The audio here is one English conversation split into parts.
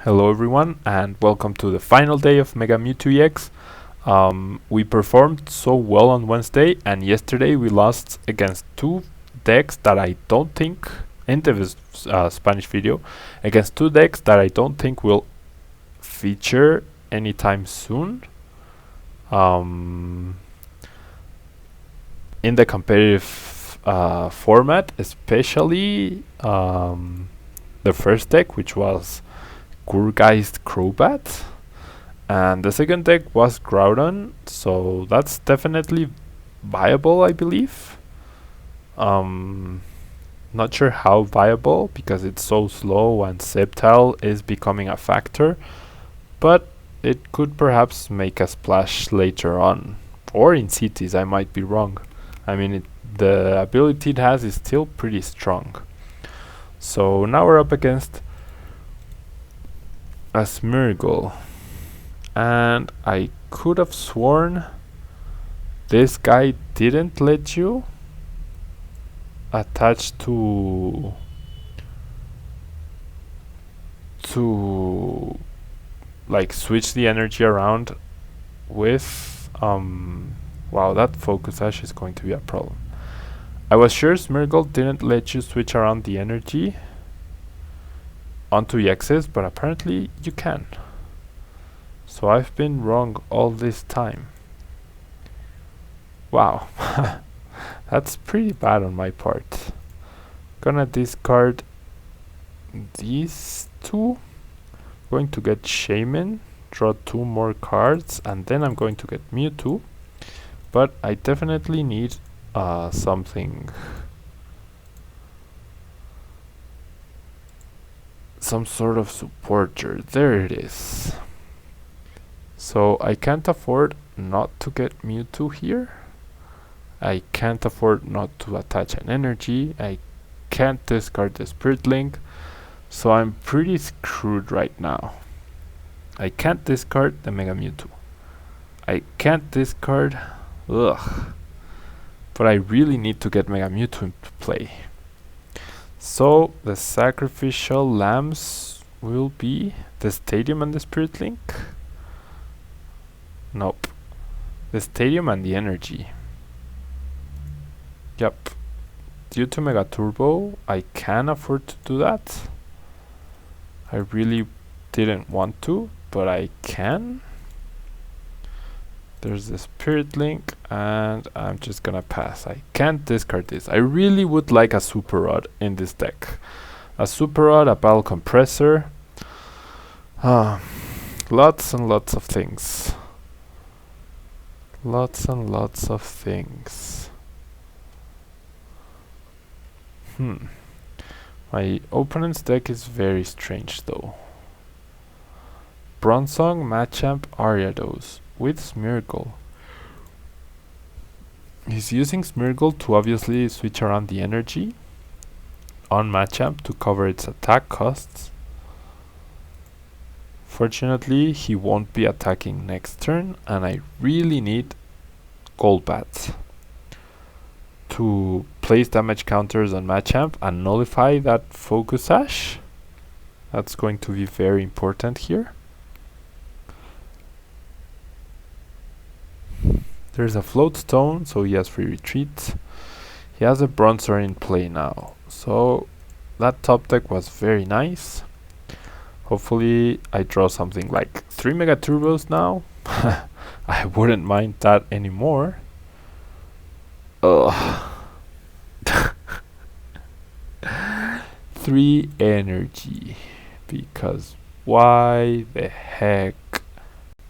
Hello everyone and welcome to the final day of Mega Mewtwo EX. We performed so well on Wednesday and yesterday we lost against two decks that I don't think, in the Spanish video, against two decks that I don't think will feature anytime soon. In the competitive format, especially the first deck, which was Gurgeist Crobat, and the second deck was Groudon, so that's definitely viable, I believe. Not sure how viable because it's so slow and Sceptile is becoming a factor, but it could perhaps make a splash later on, or in cities. I might be wrong. I mean, the ability it has is still pretty strong. So now we're up against a Smeargle, and I could have sworn this guy didn't let you attach to like switch the energy around with wow, that focus sash is going to be a problem. I was sure Smeargle didn't let you switch around the energy onto EXs, but apparently you can. So I've been wrong all this time. Wow. That's pretty bad on my part. Gonna discard these two. Going to get Shaymin, draw two more cards, and then I'm going to get Mewtwo. But I definitely need something, some sort of supporter. There it is. So I can't afford not to get Mewtwo here. I can't afford not to attach an energy. I can't discard the Spirit Link. So I'm pretty screwed right now. I can't discard the Mega Mewtwo. I can't discard... Ugh. But I really need to get Mega Mewtwo into play. So the sacrificial lambs will be the Stadium and the Spirit Link. Nope. The Stadium and the energy. Yep. Due to Mega Turbo, I can afford to do that. I really didn't want to, but I can. There's the Spirit Link, and I'm just gonna pass. I can't discard this. I really would like a Super Rod in this deck. A Super Rod, a Battle Compressor. Lots and lots of things. Lots and lots of things. My opponent's deck is very strange though. Bronzong, Machamp, Ariados with Smeargle. He's using Smeargle to obviously switch around the energy on Machamp to cover its attack costs. Fortunately, he won't be attacking next turn, and I really need Golbat to place damage counters on Machamp and nullify that Focus Sash. That's going to be very important here. There's a Float Stone, so he has free retreat. He has a Bronzor in play now, so that top deck was very nice. Hopefully I draw something like 3 Mega Turbos now. I wouldn't mind that anymore. Ugh. 3 energy, because why the heck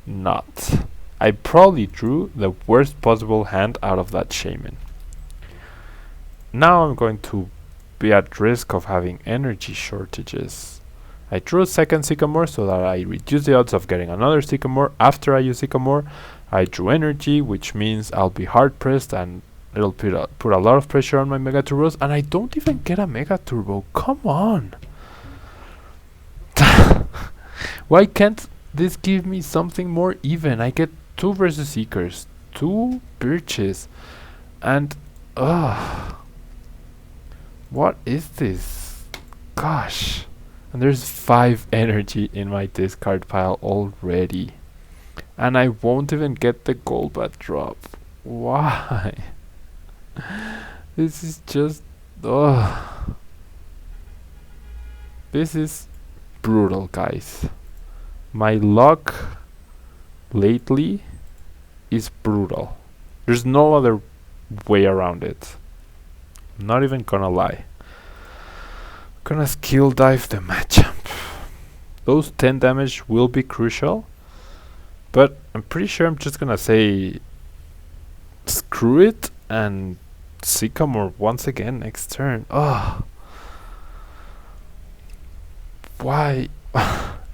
not? I probably drew the worst possible hand out of that Shaymin. Now I'm going to be at risk of having energy shortages. I drew a second Sycamore so that I reduce the odds of getting another Sycamore after I use Sycamore. I drew energy, which means I'll be hard pressed and it'll put a lot of pressure on my Mega Turbos, and I don't even get a Mega Turbo. Come on! Why can't this give me something more even? I get 2 versus Seekers, 2 Birches, and what is this? Gosh, And there's 5 energy in my discard pile already. And I won't even get the Golbat drop. Why? This is just... Ugh. This is brutal, guys. My luck lately is brutal. There's no other way around it. I'm not even gonna lie. Gonna skill dive the Machamp. Those 10 damage will be crucial, but I'm pretty sure I'm just gonna say screw it and Sycamore once again next turn. Ugh. Why?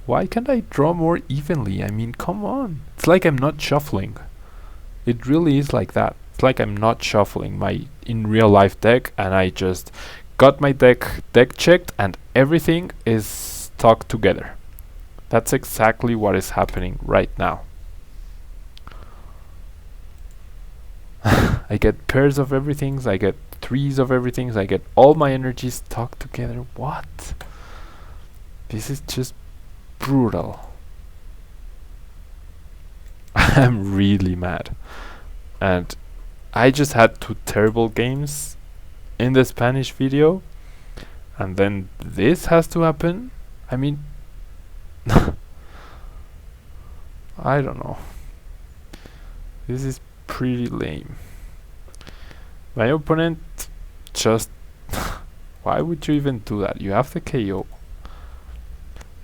Why can't I draw more evenly? I mean, come on. It's like I'm not shuffling. It really is like that. It's like I'm not shuffling my in real life deck and I just got my deck checked and everything is stuck together. That's exactly what is happening right now. I get pairs of everything, I get threes of everything, I get all my energies stuck together. What? This is just brutal. I'm really mad. And I just had 2 terrible games in the Spanish video, and then this has to happen. I mean, I don't know. This is pretty lame. My opponent just... Why would you even do that? You have the KO.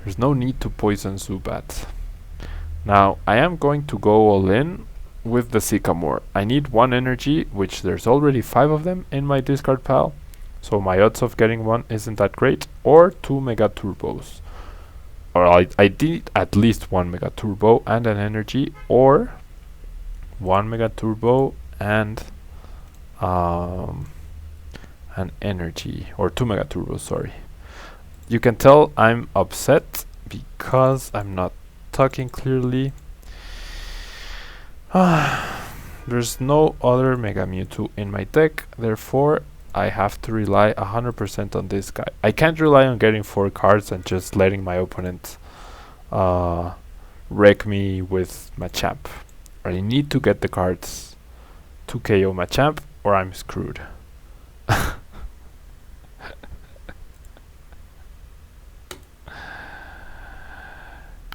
There's no need to poison Zubat. Now, I am going to go all in with the Sycamore. I need 1 energy, which there's already 5 of them in my discard pile, so my odds of getting 1 isn't that great, or 2 Mega Turbos. Or I did at least 1 Mega Turbo and an energy, or 1 Mega Turbo and an energy, or 2 Mega Turbos, sorry. You can tell I'm upset because I'm not talking clearly. There's no other Mega Mewtwo in my deck, therefore I have to rely 100% on this guy. I can't rely on getting 4 cards and just letting my opponent wreck me with Machamp. I need to get the cards to KO Machamp or I'm screwed.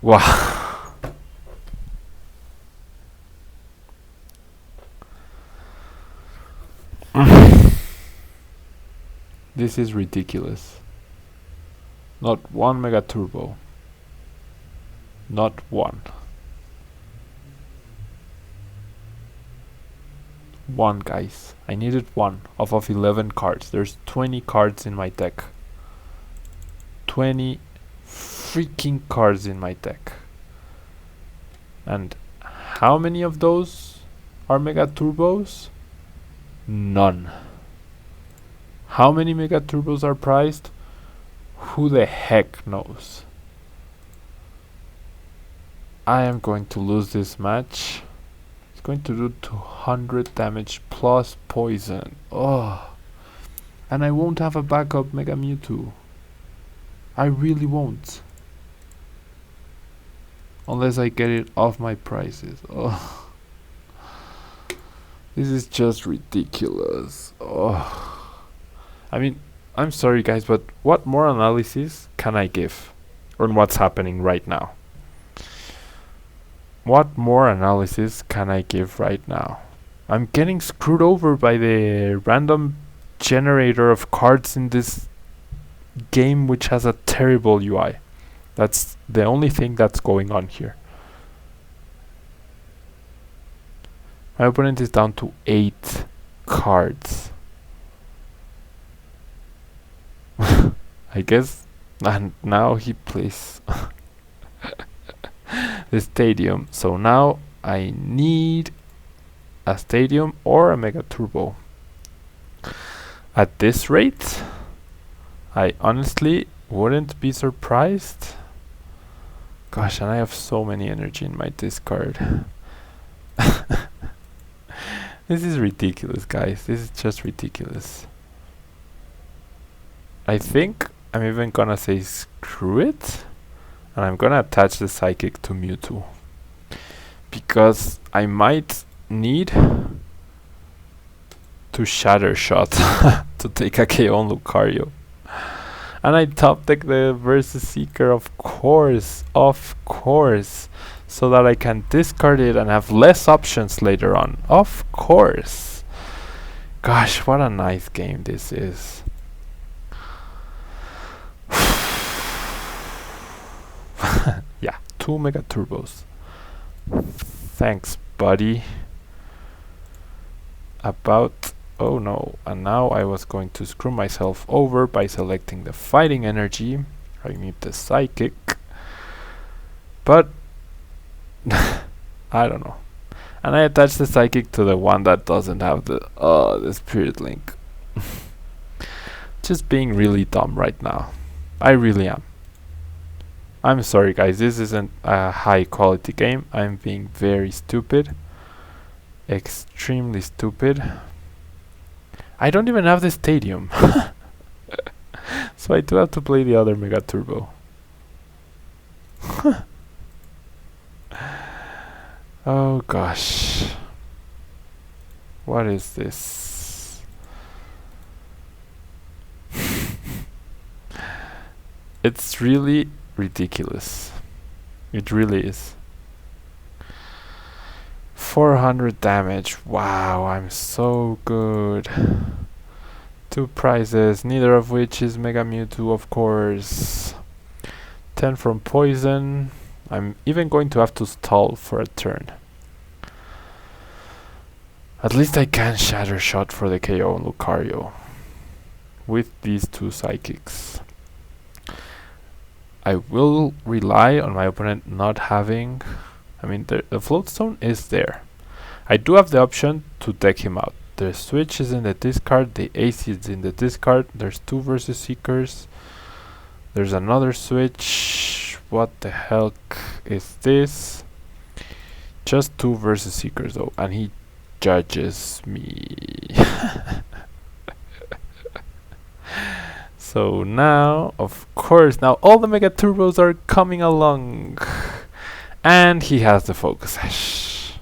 Wow. This is ridiculous. Not 1 Mega Turbo. Not 1. 1, guys. I needed 1 off of 11 cards. There's 20 cards in my deck. 20 freaking cards in my deck. And how many of those are Mega Turbos? None. How many Mega Turbos are prized? Who the heck knows? I am going to lose this match. It's going to do 200 damage plus poison. Oh, and I won't have a backup Mega Mewtwo. I really won't. Unless I get it off my prices. Oh, this is just ridiculous. Oh. I mean, I'm sorry guys, but what more analysis can I give on what's happening right now? What more analysis can I give right now? I'm getting screwed over by the random generator of cards in this game, which has a terrible UI. That's the only thing that's going on here. My opponent is down to 8 cards. I guess, and now he plays the stadium. So now I need a stadium or a Mega Turbo. At this rate, I honestly wouldn't be surprised. Gosh, and I have so many energy in my discard. This is ridiculous, guys. This is just ridiculous. I think I'm even gonna say screw it, and I'm gonna attach the Psychic to Mewtwo. Because I might need to Shatter Shot to take a KO on Lucario. And I top deck the Versus Seeker, of course, so that I can discard it and have less options later on, of course. Gosh, what a nice game this is. Yeah, 2 Mega Turbos. Thanks, buddy. Oh no, and now I was going to screw myself over by selecting the Fighting Energy. I need the Psychic. But I don't know. And I attach the Psychic to the one that doesn't have the Spirit Link. Just being really dumb right now. I really am. I'm sorry guys, this isn't a high quality game. I'm being very stupid. Extremely stupid. I don't even have the stadium. So I do have to play the other Mega Turbo. Oh gosh. What is this? It's really ridiculous. It really is. 400 damage. Wow, I'm so good. 2 prizes, neither of which is Mega Mewtwo, of course. 10 from poison. I'm even going to have to stall for a turn. At least I can Shatter Shot for the KO on Lucario with these 2 Psychics. I will rely on my opponent not having... I mean, the Float Stone is there. I do have the option to deck him out. The Switch is in the discard, the AC is in the discard, there's 2 Versus Seekers, there's another Switch. What the heck is this? Just 2 Versus Seekers though, and he judges me. So now, of course, now all the Mega Turbos are coming along. And he has the Focus Sash.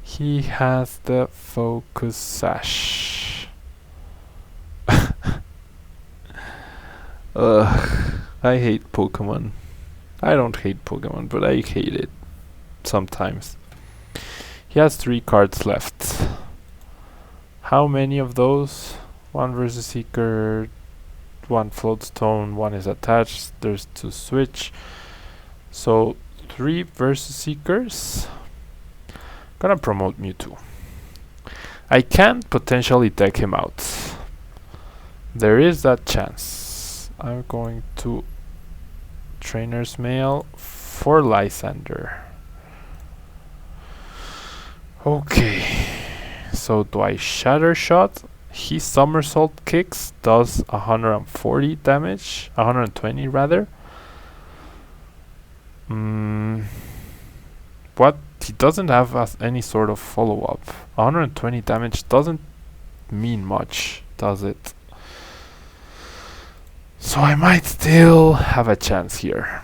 He has the Focus Sash. Ugh, I hate Pokemon. I don't hate Pokemon, but I hate it sometimes. He has 3 cards left. How many of those? 1 Versus Seeker, 1 Float Stone, 1 is attached, there's 2 Switch. So 3 Versus Seekers. Gonna promote Mewtwo. I can potentially deck him out. There is that chance. I'm going to Trainer's Mail for Lysandre. Okay. So do I Shatter Shot? He Somersault Kicks does 140 damage. 120 rather. What? He doesn't have any sort of follow-up. 120 damage doesn't mean much, does it? So I might still have a chance here.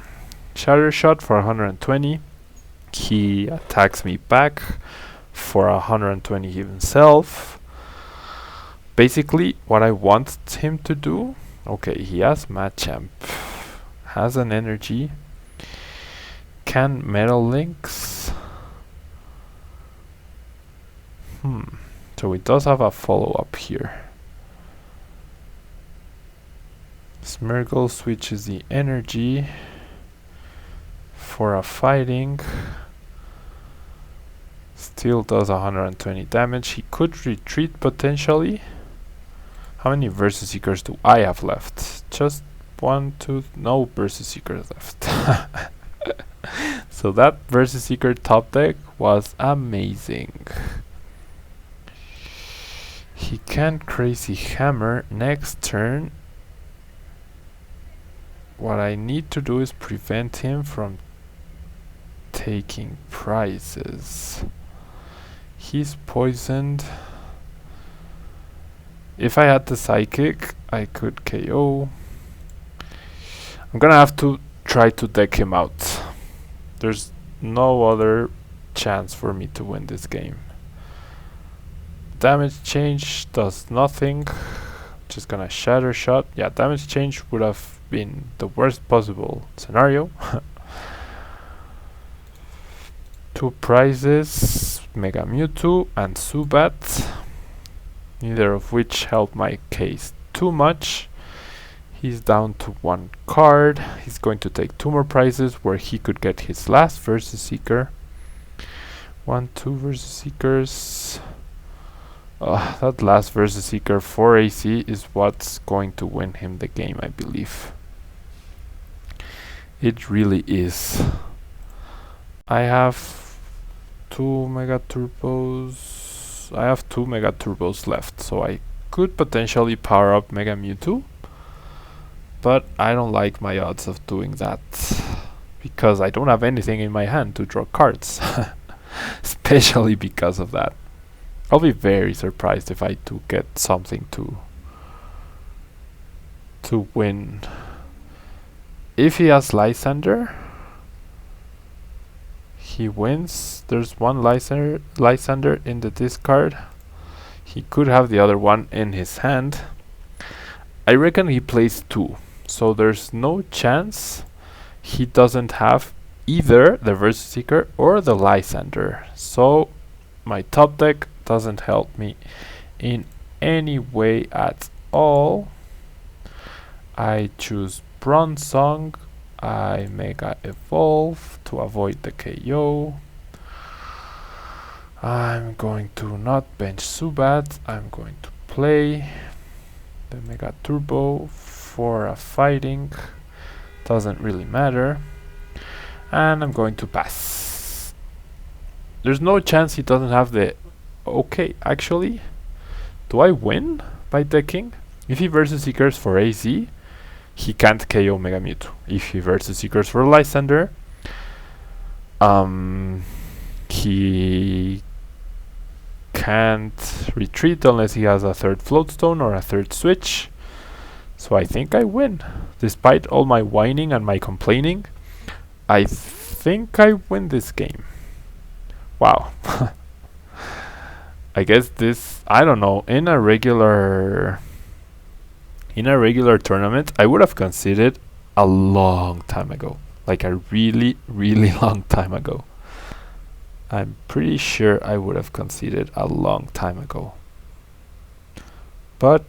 Shatter Shot for 120. He attacks me back for 120 himself. Basically, what I want him to do... Okay, he has Machamp. Has an energy. Can Metal Links? So it does have a follow-up here. Smeargle switches the energy for a fighting. Still does 120 damage. He could retreat potentially. How many Versus Seekers do I have left? Just 1, 2, no Versus Seekers left. So that Versus Seeker top deck was amazing. He can Crazy Hammer next turn. What I need to do is prevent him from taking prizes. He's poisoned. If I had the Psychic, I could KO. I'm gonna have to try to deck him out. There's no other chance for me to win this game. Damage change does nothing. Just gonna Shatter Shot. Yeah, damage change would have been the worst possible scenario. 2 prizes, Mega Mewtwo and Zubat, neither of which help my case too much. He's down to 1 card. He's going to take 2 more prizes where he could get his last Versus Seeker. 1, 2 Versus Seekers. That last Versus Seeker for AC is what's going to win him the game, I believe. It really is. I have 2 Mega Turbos. I have 2 Mega Turbos left, so I could potentially power up Mega Mewtwo. But I don't like my odds of doing that because I don't have anything in my hand to draw cards. Especially because of that. I'll be very surprised if I do get something to win. If he has Lysandre, he wins. There's 1 Lysandre in the discard. He could have the other one in his hand. I reckon he plays 2, so there's no chance he doesn't have either the Versus Seeker or the Lysandre. So my top deck doesn't help me in any way at all. I choose Bronze Song. I Mega Evolve to avoid the KO. I'm going to not bench Zubat. I'm going to play the Mega Turbo for a fighting. Doesn't really matter. And I'm going to pass. There's no chance he doesn't have the... Okay, actually, do I win by decking? If he Versus Seekers for AZ, he can't KO Mega Mewtwo. If he Versus Seekers for Lysandre, he can't retreat unless he has a 3rd Floatstone or a 3rd Switch. So I think I win. Despite all my whining and my complaining, I think I win this game. Wow. I guess this, I don't know, in a regular tournament, I would have conceded a long time ago. Like a really, really long time ago. I'm pretty sure I would have conceded a long time ago. But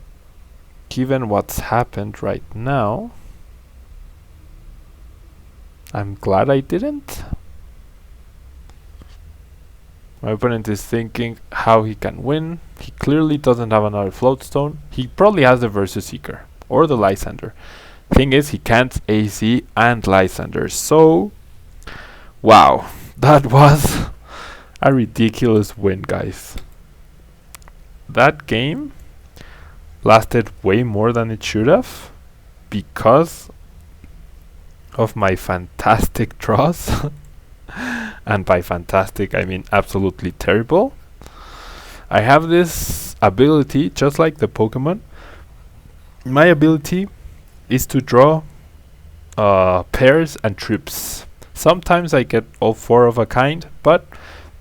given what's happened right now, I'm glad I didn't. My opponent is thinking how he can win. He clearly doesn't have another Floatstone. He probably has the Versus Seeker or the Lysandre. Thing is, he can't AC and Lysandre. So, wow, that was a ridiculous win, guys. That game lasted way more than it should have because of my fantastic draws. And by fantastic, I mean absolutely terrible. I have this ability, just like the Pokemon. My ability is to draw pairs and trips. Sometimes I get all 4 of a kind, but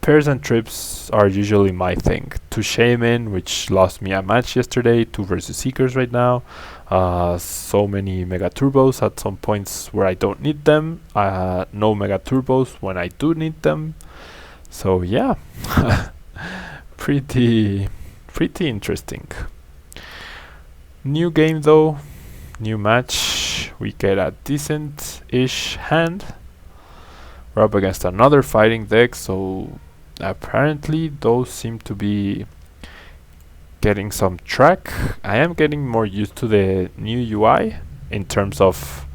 pairs and trips are usually my thing. To Shaymin, which lost me a match yesterday, 2 Versus Seekers right now. So many Mega Turbos at some points where I don't need them. No Mega Turbos when I do need them. So yeah, pretty interesting. New game though, new match. We get a decent-ish hand. We're up against another fighting deck, so apparently those seem to be getting some track. I am getting more used to the new UI in terms of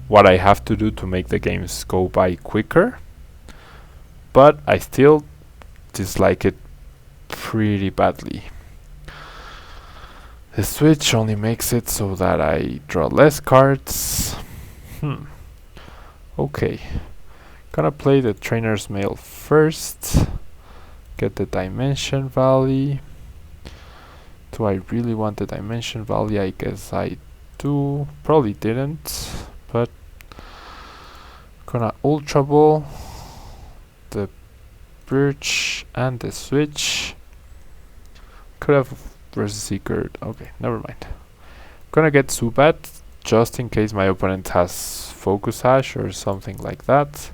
what I have to do to make the games go by quicker, but I still dislike it pretty badly. The Switch only makes it so that I draw less cards. Okay, gonna play the Trainer's Mail first, get the Dimension Valley. Do I really want the Dimension Valley? I guess I do. Probably didn't, but gonna Ultra Ball the Birch and the Switch. Could have versus Seeker. Okay, never mind. Gonna get Zubat just in case my opponent has Focus Sash or something like that.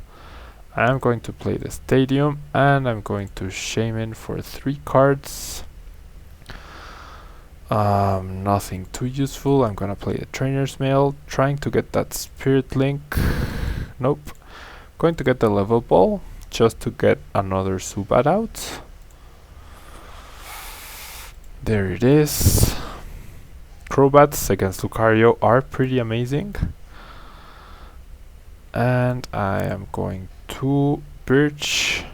I'm going to play the Stadium and I'm going to Shaymin for 3 cards. Nothing too useful. I'm gonna play the Trainer's Mail, trying to get that Spirit Link. Nope. Going to get the Level Ball just to get another Zubat out. There it is. Crobats against Lucario are pretty amazing. And I am going to Birch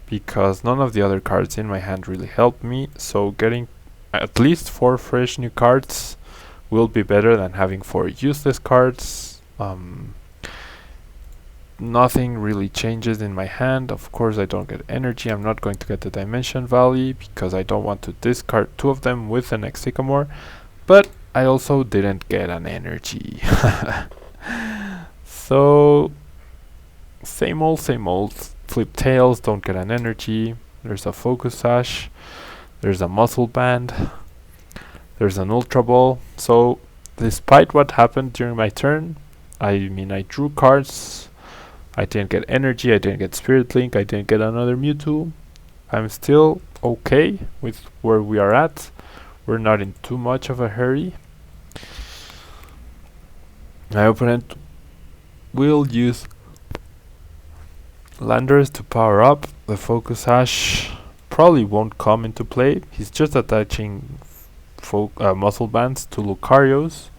because none of the other cards in my hand really help me, so getting at least 4 fresh new cards will be better than having 4 useless cards. Nothing really changes in my hand. Of course I don't get energy. I'm not going to get the Dimension Valley because I don't want to discard 2 of them with the next Sycamore, but I also didn't get an energy. So same old, Flip Tails, don't get an energy. There's a Focus Sash, there's a Muscle Band, there's an Ultra Ball. So despite what happened during my turn, I drew cards, I didn't get energy, I didn't get Spirit Link, I didn't get another Mewtwo. I'm still okay with where we are at. We're not in too much of a hurry. My opponent will use Landers to power up. The Focus Sash probably won't come into play. He's just attaching Muscle Bands to Lucario's,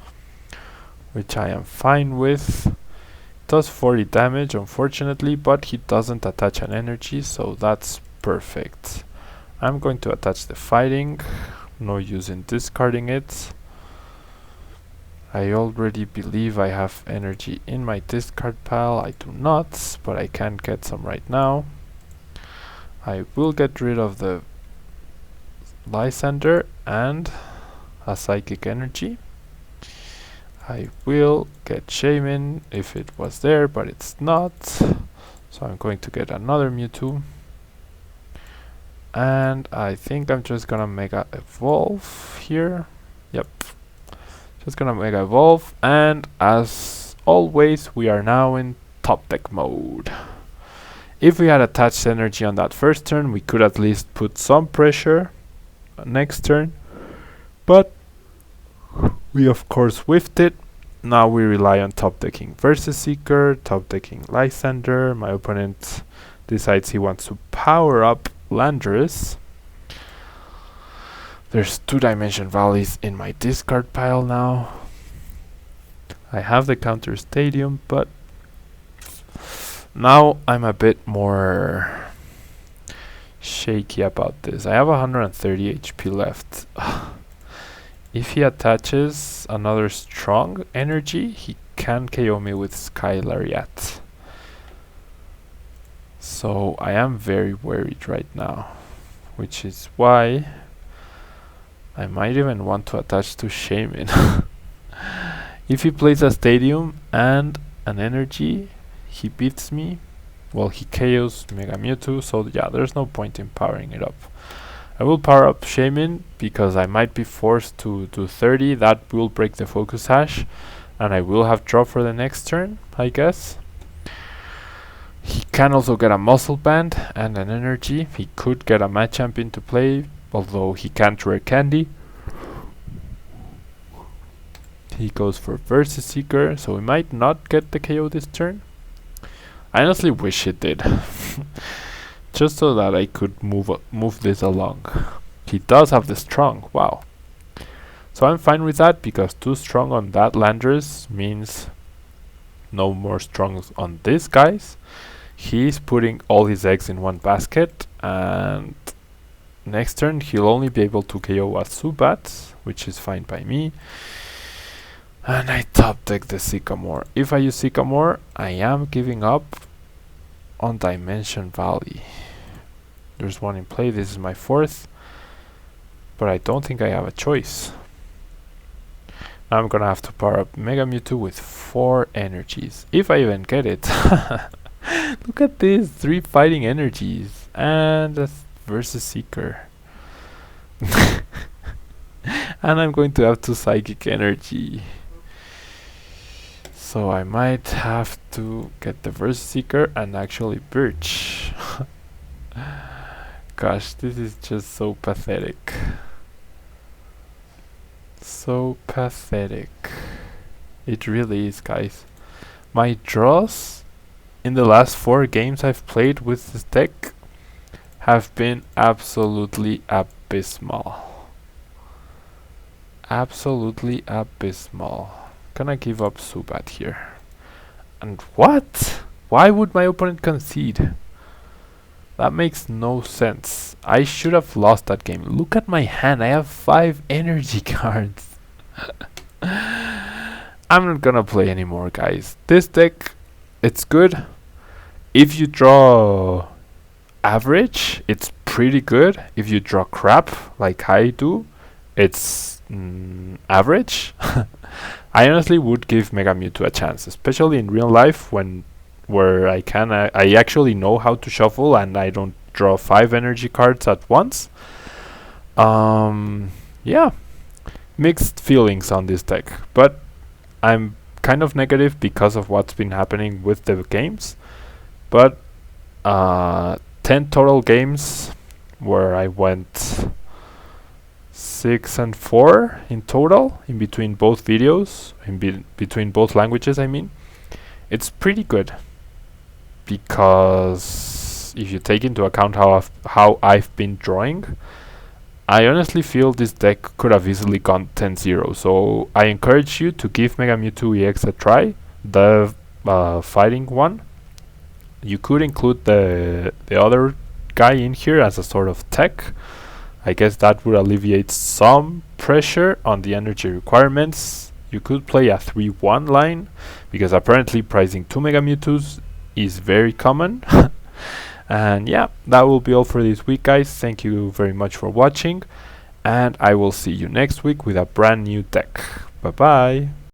which I am fine with. Does 40 damage unfortunately, but he doesn't attach an energy, so that's perfect. I'm going to attach the Fighting, no use in discarding it. I already believe I have energy in my discard pile. I do not, but I can get some right now. I will get rid of the Lysandre and a Psychic Energy. I will get Shaymin if it was there, but it's not. So I'm going to get another Mewtwo. And I think I'm just gonna Mega Evolve here. Yep. Just gonna Mega Evolve, and as always, we are now in top deck mode. If we had attached energy on that first turn, we could at least put some pressure next turn, but we of course whiffed it. Now we rely on top decking Versus Seeker, top decking Lysandre. My opponent decides he wants to power up Landorus. There's 2 Dimension Valleys in my discard pile now. I have the counter Stadium, but now I'm a bit more shaky about this. I have 130 HP left. If he attaches another strong energy, he can KO me with Sky Lariat. So I am very worried right now, which is why I might even want to attach to Shaymin. If he plays a Stadium and an energy, he beats me. Well, he KOs Mega Mewtwo, so yeah, there's no point in powering it up. I will power up Shaymin because I might be forced to do 30. That will break the Focus Sash, and I will have draw for the next turn, I guess. He can also get a Muscle Band and an energy. He could get a Machamp into play, although he can't Rare Candy. He goes for Versus Seeker, so we might not get the KO this turn. I honestly wish it did. Just so that I could move this along. He does have the strong, wow. So I'm fine with that, because 2 strong on that Landorus means no more strongs on these guys. He's putting all his eggs in one basket, and next turn he'll only be able to KO a Zubat, which is fine by me. And I top deck the Sycamore. If I use Sycamore, I am giving up on Dimension Valley. There's one in play, this is my 4th. but I don't think I have a choice. Now I'm gonna have to power up Mega Mewtwo with 4 energies, if I even get it. Look at this, 3 fighting energies and a versus Seeker. And I'm going to have 2 psychic energy. So I might have to get the versus Seeker and actually Birch. Gosh, this is just so pathetic. So pathetic. It really is, guys. My draws in the last 4 games I've played with this deck have been absolutely abysmal. Absolutely abysmal. Gonna give up Zubat here. And what? Why would my opponent concede? That makes no sense. I should have lost that game. Look at my hand. I have 5 energy cards. I'm not gonna play anymore, guys. This deck, it's good. If you draw average, it's pretty good. If you draw crap, like I do, it's average. I honestly would give Mega Mewtwo a chance, especially in real life where I actually know how to shuffle and I don't draw 5 energy cards at once. Yeah, mixed feelings on this deck, but I'm kind of negative because of what's been happening with the games. But 10 total games where I went 6 and 4 in total in between both videos, between both languages, I mean. It's pretty good, because if you take into account how I've been drawing, I honestly feel this deck could have easily gone 10-0. So I encourage you to give Mega Mewtwo EX a try, the fighting one. You could include the other guy in here as a sort of tech. I guess that would alleviate some pressure on the energy requirements. You could play a 3-1 line, because apparently pricing 2 Mega Mewtwo's is very common. And yeah, that will be all for this week, guys. Thank you very much for watching, and I will see you next week with a brand new deck. Bye bye.